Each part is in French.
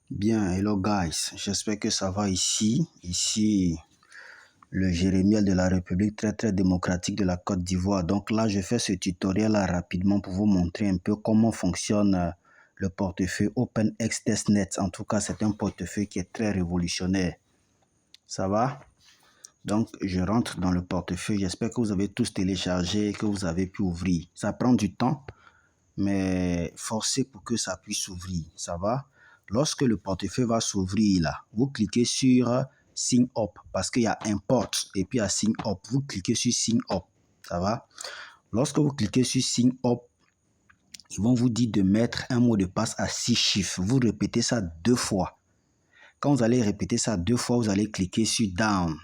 Bien, hello guys, j'espère que ça va ici. Ici, le Jérémiel de la République très démocratique de la Côte d'Ivoire. Donc là, je fais ce tutoriel là rapidement pour vous montrer un peu comment fonctionne le portefeuille OpenX Testnet. En tout cas, c'est un portefeuille qui est très révolutionnaire. Ça va? Donc, je rentre dans le portefeuille. J'espère que vous avez tous téléchargé et que vous avez pu ouvrir. Ça prend du temps, mais forcez pour que ça puisse s'ouvrir. Ça va? Lorsque le portefeuille va s'ouvrir là, vous cliquez sur Sign Up parce qu'il y a Import et puis il y a Sign Up. Vous cliquez sur Sign Up. Ça va? Lorsque vous cliquez sur Sign Up, ils vont vous dire de mettre un mot de passe à 6 chiffres. Vous répétez ça 2 fois. Quand vous allez répéter ça 2 fois, vous allez cliquer sur Down.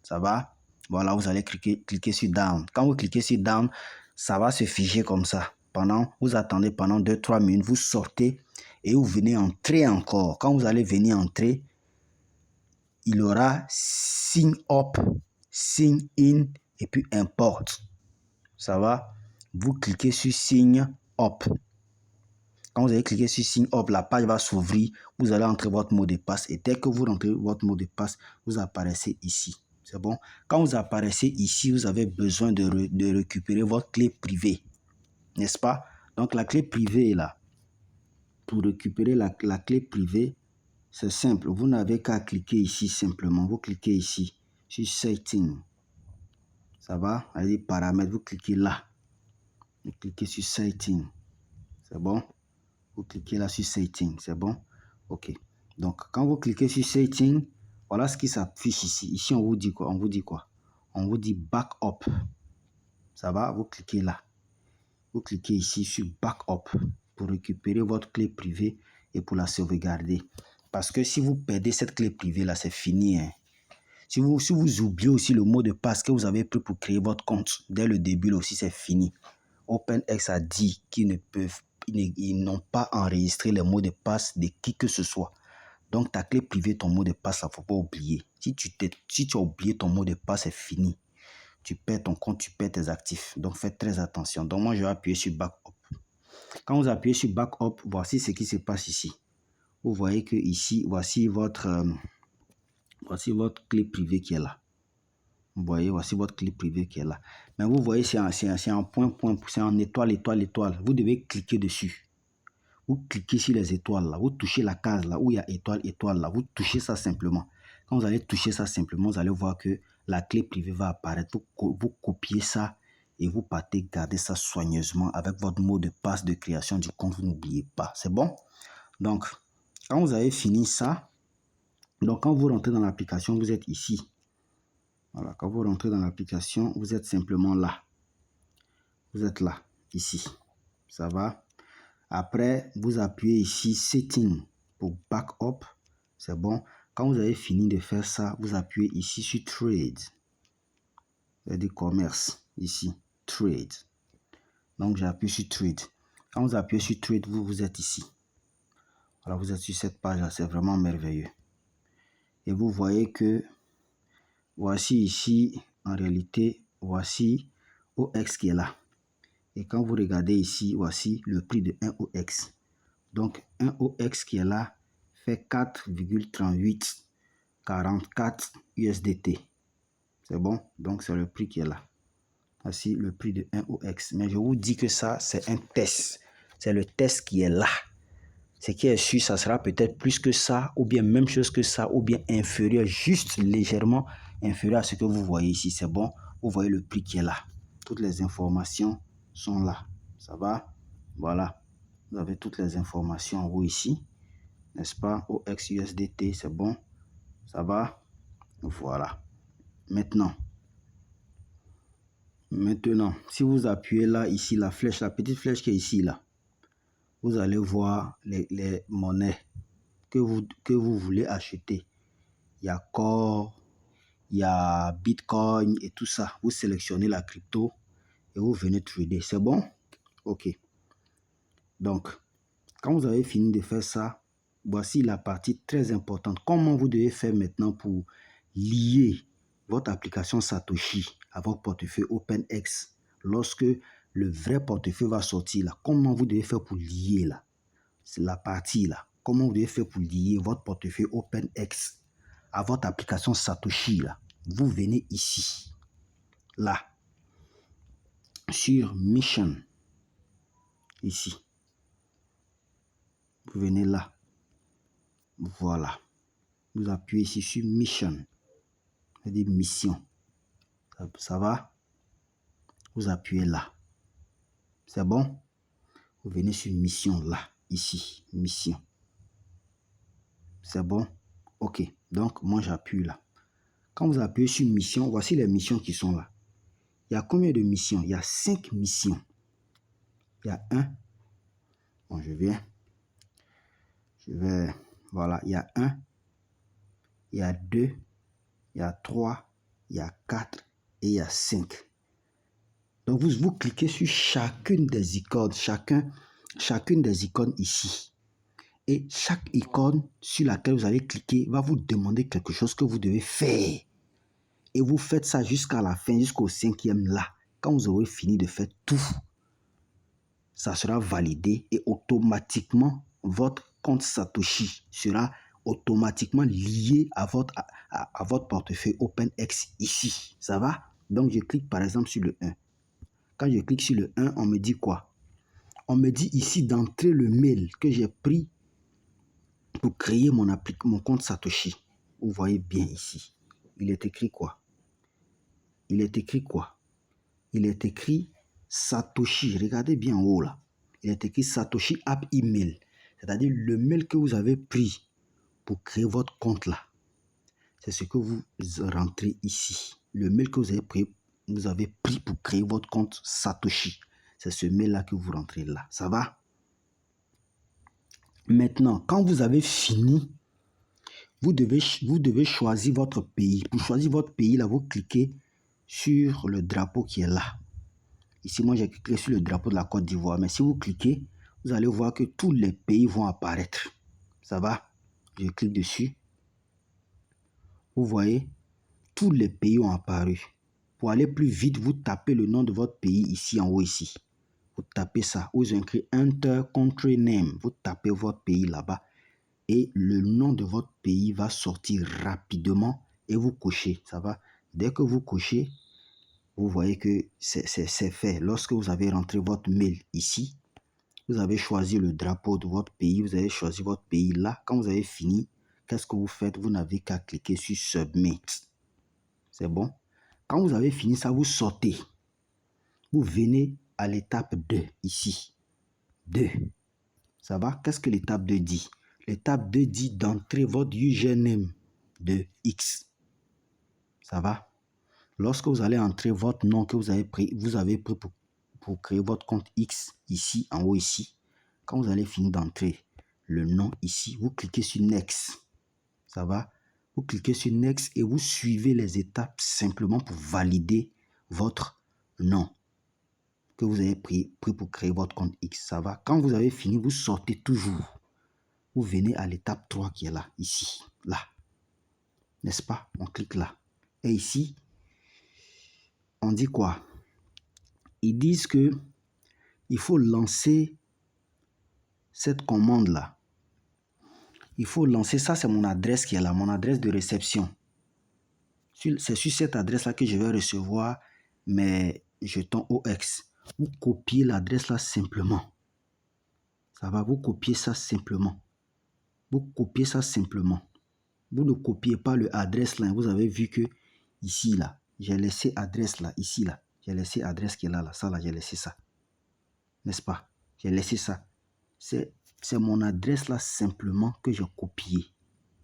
Ça va? Voilà, vous allez cliquer sur Down. Quand vous cliquez sur Down, ça va se figer comme ça. Vous attendez pendant 2-3 minutes, vous sortez et vous venez entrer encore. Quand vous allez venir entrer, il y aura Sign Up, Sign In et puis Import. Ça va? Vous cliquez sur Sign Up. Quand vous allez cliquer sur Sign Up, la page va s'ouvrir. Vous allez entrer votre mot de passe et dès que vous rentrez votre mot de passe, vous apparaissez ici. C'est bon? Quand vous apparaissez ici, vous avez besoin de récupérer votre clé privée. N'est-ce pas? Donc, la clé privée est là. Pour récupérer la clé privée, c'est simple. Vous n'avez qu'à cliquer ici simplement. Vous cliquez ici sur Setting. Ça va? Allez, paramètres, vous cliquez là. Vous cliquez sur Setting. C'est bon? Vous cliquez là sur Setting. C'est bon? OK. Donc, quand vous cliquez sur Setting, voilà ce qui s'affiche ici. Ici, on vous dit quoi? On vous dit Backup. Ça va? Vous cliquez là. Vous cliquez ici sur Backup pour récupérer votre clé privée et pour la sauvegarder. Parce que si vous perdez cette clé privée là, c'est fini. Hein. Si vous oubliez aussi le mot de passe que vous avez pris pour créer votre compte, dès le début là aussi, c'est fini. OpenX a dit qu'ils n'ont pas enregistré les mots de passe de qui que ce soit. Donc, ta clé privée, ton mot de passe, il ne faut pas oublier. Si tu as oublié ton mot de passe, c'est fini. Tu perds ton compte, tu perds tes actifs. Donc, faites très attention. Donc, moi, je vais appuyer sur Backup. Quand vous appuyez sur Backup, voici ce qui se passe ici. Vous voyez que ici, voici votre clé privée qui est là. Vous voyez, voici votre clé privée qui est là. Mais vous voyez, c'est un point, c'est en étoile. Vous devez cliquer dessus. Vous cliquez sur les étoiles là. Vous touchez la case là où il y a étoile là. Vous touchez ça simplement. Quand vous allez toucher ça simplement, vous allez voir que la clé privée va apparaître. Vous copiez ça et vous partez garder ça soigneusement avec votre mot de passe de création du compte. Vous n'oubliez pas. C'est bon? Donc, quand vous avez fini ça, donc quand vous rentrez dans l'application, vous êtes ici. Voilà, quand vous rentrez dans l'application, vous êtes simplement là. Vous êtes là, ici. Ça va? Après, vous appuyez ici Setting pour Backup. C'est bon. Quand vous avez fini de faire ça, vous appuyez ici sur Trade. C'est-à-dire commerce. Ici, Trade. Donc, j'appuie sur Trade. Quand vous appuyez sur Trade, vous êtes ici. Alors, vous êtes sur cette page-là. C'est vraiment merveilleux. Et vous voyez que voici ici, en réalité, voici OX qui est là. Et quand vous regardez ici, voici le prix de 1 OX. Donc, 1 OX qui est là fait 4,3844 USDT. C'est bon? Donc, c'est le prix qui est là. Voici le prix de 1 OX. Mais je vous dis que ça, c'est un test. C'est le test qui est là. Ce qui est sûr, ça sera peut-être plus que ça, ou bien même chose que ça, ou bien inférieur, juste légèrement inférieur à ce que vous voyez ici. C'est bon? Vous voyez le prix qui est là. Toutes les informations sont là. Ça va? Voilà. Vous avez toutes les informations en haut ici. N'est-ce pas? OX USDT, c'est bon? Ça va? Voilà. Maintenant, si vous appuyez là, ici, la flèche, la petite flèche qui est ici, là, vous allez voir les monnaies que vous voulez acheter. Il y a Core, il y a Bitcoin et tout ça. Vous sélectionnez la crypto et vous venez trader. C'est bon? OK. Donc, quand vous avez fini de faire ça, voici la partie très importante. Comment vous devez faire maintenant pour lier votre application Satoshi à votre portefeuille OpenX lorsque le vrai portefeuille va sortir là. Comment vous devez faire pour lier là? C'est la partie là. comment vous devez faire pour lier votre portefeuille OpenX à votre application Satoshi, là. Vous venez ici, là, sur Mission, ici. Vous venez là. Voilà. Vous appuyez ici sur Mission. C'est-à-dire mission. Ça va? Vous appuyez là. C'est bon? Vous venez sur mission là, ici, mission. C'est bon? Ok. Donc, moi, j'appuie là. Quand vous appuyez sur mission, voici les missions qui sont là. Il y a combien de missions? Il y a 5 missions. Il y a 1. Bon, je vais. Voilà. Il y a 1. Il y a 2. Il y a 3. Il y a 4. Et il y a 5. Donc, vous cliquez sur chacune des icônes. Chacune des icônes ici. Et chaque icône sur laquelle vous allez cliquer va vous demander quelque chose que vous devez faire. Et vous faites ça jusqu'à la fin, jusqu'au 5e là. Quand vous aurez fini de faire tout, ça sera validé et automatiquement, votre compte Satoshi sera automatiquement lié à votre portefeuille OpenX ici. Ça va? Donc, je clique par exemple sur le 1. Quand je clique sur le 1, on me dit quoi? On me dit ici d'entrer le mail que j'ai pris pour créer mon compte Satoshi. Vous voyez bien ici. Il est écrit quoi? Il est écrit quoi? Il est écrit Satoshi. Regardez bien en haut là. Il est écrit Satoshi App Email. C'est-à-dire le mail que vous avez pris pour créer votre compte là. C'est ce que vous rentrez ici. Le mail que vous avez pris pour créer votre compte Satoshi. C'est ce mail là que vous rentrez là. Ça va? Maintenant, quand vous avez fini, vous devez choisir votre pays. Pour choisir votre pays, là, vous cliquez sur le drapeau qui est là. Ici, moi, j'ai cliqué sur le drapeau de la Côte d'Ivoire. Mais si vous cliquez, vous allez voir que tous les pays vont apparaître. Ça va? Je clique dessus. Vous voyez, tous les pays ont apparu. Pour aller plus vite, vous tapez le nom de votre pays ici, en haut, ici. Vous tapez ça. Vous écrivez Enter Country Name. Vous tapez votre pays là-bas. Et le nom de votre pays va sortir rapidement et vous cochez. Ça va? Dès que vous cochez, vous voyez que c'est fait. Lorsque vous avez rentré votre mail ici, vous avez choisi le drapeau de votre pays, vous avez choisi votre pays là. Quand vous avez fini, qu'est-ce que vous faites? Vous n'avez qu'à cliquer sur Submit. C'est bon? Quand vous avez fini ça, vous sortez. Vous venez à l'étape 2 ici. 2. Ça va? Qu'est-ce que l'étape 2 dit? L'étape 2 dit d'entrer votre username de X. Ça va? Lorsque vous allez entrer votre nom que vous avez pris pour créer votre compte X ici, en haut ici, quand vous allez finir d'entrer le nom ici, vous cliquez sur Next. Ça va? Vous cliquez sur Next et vous suivez les étapes simplement pour valider votre nom que vous avez pris pour créer votre compte X. Ça va? Quand vous avez fini, vous sortez toujours. Vous venez à l'étape 3 qui est là, ici, là. N'est-ce pas? On clique là. Et ici, on dit quoi? Ils disent que il faut lancer cette commande-là. Il faut lancer, ça c'est mon adresse qui est là, mon adresse de réception. C'est sur cette adresse-là que je vais recevoir mes jetons OX. Vous copiez l'adresse là simplement. Ça va, vous copier ça simplement. Vous copiez ça simplement. Vous ne copiez pas l'adresse là. Vous avez vu que ici là, j'ai laissé adresse là, ici là. J'ai laissé adresse qui est là, là. Ça là, j'ai laissé ça. N'est-ce pas? J'ai laissé ça. C'est mon adresse là simplement que j'ai copié.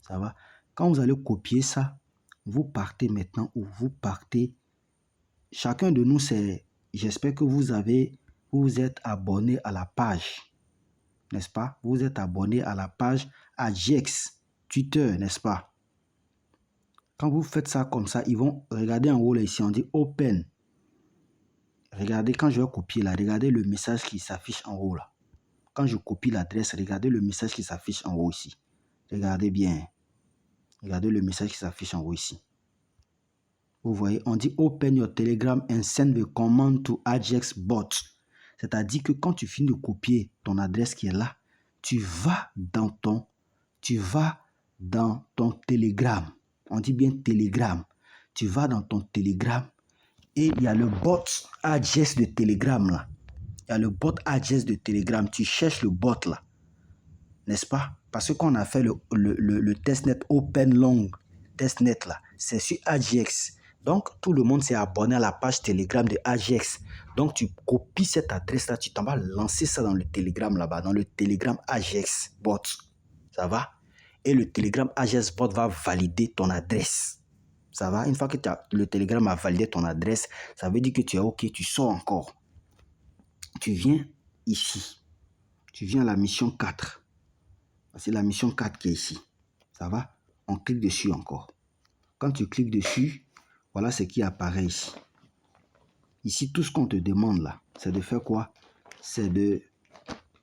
Ça va? Quand vous allez copier ça, vous partez maintenant ou vous partez. Chacun de nous, c'est... J'espère que vous êtes abonné à la page. N'est-ce pas? Vous êtes abonné à la page Ajax Twitter, n'est-ce pas? Quand vous faites ça comme ça, ils vont regarder en haut là, ici, on dit Open. Regardez, quand je vais copier là, regardez le message qui s'affiche en haut là. Quand je copie l'adresse, regardez le message qui s'affiche en haut ici. Regardez bien. Regardez le message qui s'affiche en haut ici. Vous voyez, on dit Open your Telegram and send the command to Ajax bot. C'est-à-dire que quand tu finis de copier ton adresse qui est là, tu vas dans ton tu vas dans ton Telegram. On dit bien Telegram. Tu vas dans ton Telegram et il y a le bot Address de Telegram là. Il y a le bot Address de Telegram. Tu cherches le bot là. N'est-ce pas? Parce qu'on a fait le testnet Open Long testnet là. C'est sur Ajax. Donc, tout le monde s'est abonné à la page Telegram de Ajax. Donc, tu copies cette adresse-là, tu t'en vas lancer ça dans le Telegram là-bas, dans le Telegram Ajax bot. Ça va? Et le Telegram Ajax bot va valider ton adresse. Ça va? Une fois que le Telegram a validé ton adresse, ça veut dire que tu es OK, tu sors encore. Tu viens ici. Tu viens à la mission 4. C'est la mission 4 qui est ici. Ça va? On clique dessus encore. Quand tu cliques dessus, voilà ce qui apparaît ici. Ici, tout ce qu'on te demande là, c'est de faire quoi? C'est de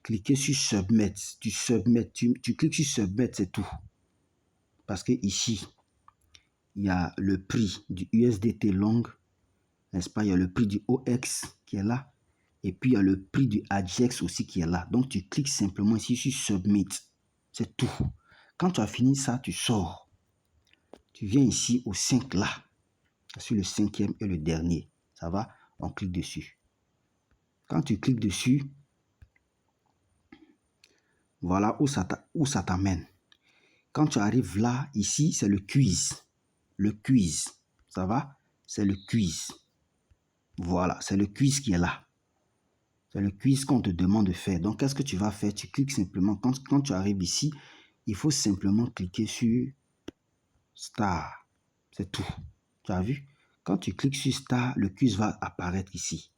cliquer sur Submit. Tu cliques sur Submit, c'est tout. Parce que ici, il y a le prix du USDT long, n'est-ce pas? Il y a le prix du OX qui est là. Et puis, il y a le prix du AJAX aussi qui est là. Donc, tu cliques simplement ici sur Submit. C'est tout. Quand tu as fini ça, tu sors. Tu viens ici au 5 là. Sur le 5e et le dernier. Ça va? On clique dessus. Quand tu cliques dessus, voilà où ça t'amène. Quand tu arrives là, ici, c'est le quiz. Le quiz. Ça va? C'est le quiz. Voilà, c'est le quiz qui est là. C'est le quiz qu'on te demande de faire. Donc, qu'est-ce que tu vas faire? Tu cliques simplement. Quand tu arrives ici, il faut simplement cliquer sur Star. C'est tout. Tu as vu? Quand tu cliques sur Star, le quiz va apparaître ici.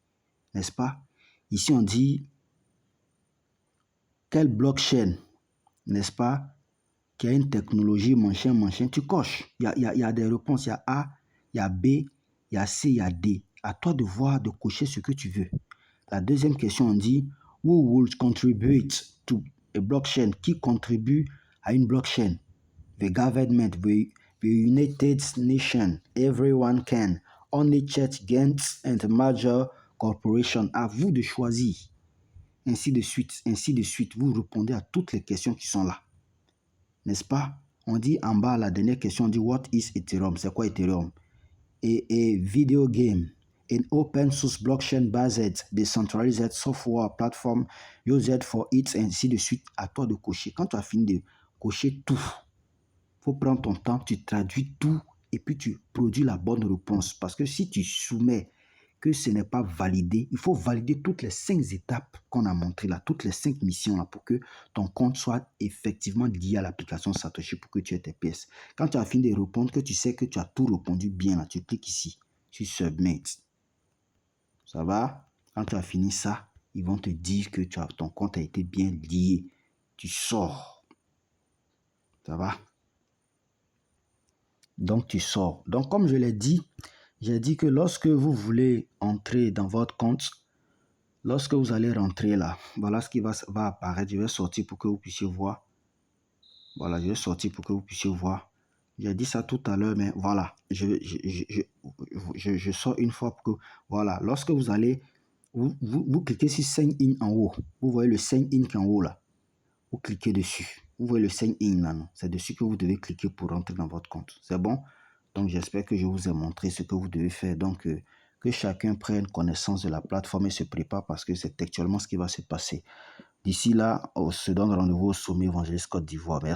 N'est-ce pas? Ici, on dit quelle blockchain, n'est-ce pas, qui a une technologie, machin. Tu coches. Il y a des réponses. Il y a A, il y a B, il y a C, il y a D. À toi de voir, de cocher ce que tu veux. La deuxième question, on dit who will contribute to a blockchain? Qui contribue à une blockchain? The government, the United Nations, everyone can. Only church, giants and major corporations. À vous de choisir. Ainsi de suite, ainsi de suite. Vous répondez à toutes les questions qui sont là. N'est-ce pas? On dit en bas, la dernière question, on dit what is Ethereum? C'est quoi Ethereum? Et video game. An open source blockchain based decentralized software platform used for it, ainsi de suite. À toi de cocher. Quand tu as fini de cocher tout, il faut prendre ton temps, tu traduis tout et puis tu produis la bonne réponse. Parce que si tu soumets que ce n'est pas validé, il faut valider toutes les 5 étapes qu'on a montrées là, toutes les 5 missions là pour que ton compte soit effectivement lié à l'application Satoshi pour que tu aies tes pièces. Quand tu as fini de répondre, que tu sais que tu as tout répondu bien là, tu cliques ici sur Submit. Ça va? Quand tu as fini ça, ils vont te dire que ton compte a été bien lié. Tu sors. Ça va? Donc, tu sors. Donc, comme je l'ai dit, j'ai dit que lorsque vous voulez entrer dans votre compte, lorsque vous allez rentrer là, voilà ce qui va apparaître. Je vais sortir pour que vous puissiez voir. Voilà, je vais sortir pour que vous puissiez voir. J'ai dit ça tout à l'heure, mais voilà. Je sors une fois pour que... Voilà, lorsque vous allez... Vous cliquez sur Sign In en haut. Vous voyez le Sign In qui est en haut là. Vous cliquez dessus. Vous voyez le Sign In là, non? C'est dessus que vous devez cliquer pour rentrer dans votre compte. C'est bon? Donc, j'espère que je vous ai montré ce que vous devez faire. Donc, que chacun prenne connaissance de la plateforme et se prépare parce que c'est actuellement ce qui va se passer. D'ici là, on se donne rendez-vous au sommet Évangéliste Côte d'Ivoire. Merci.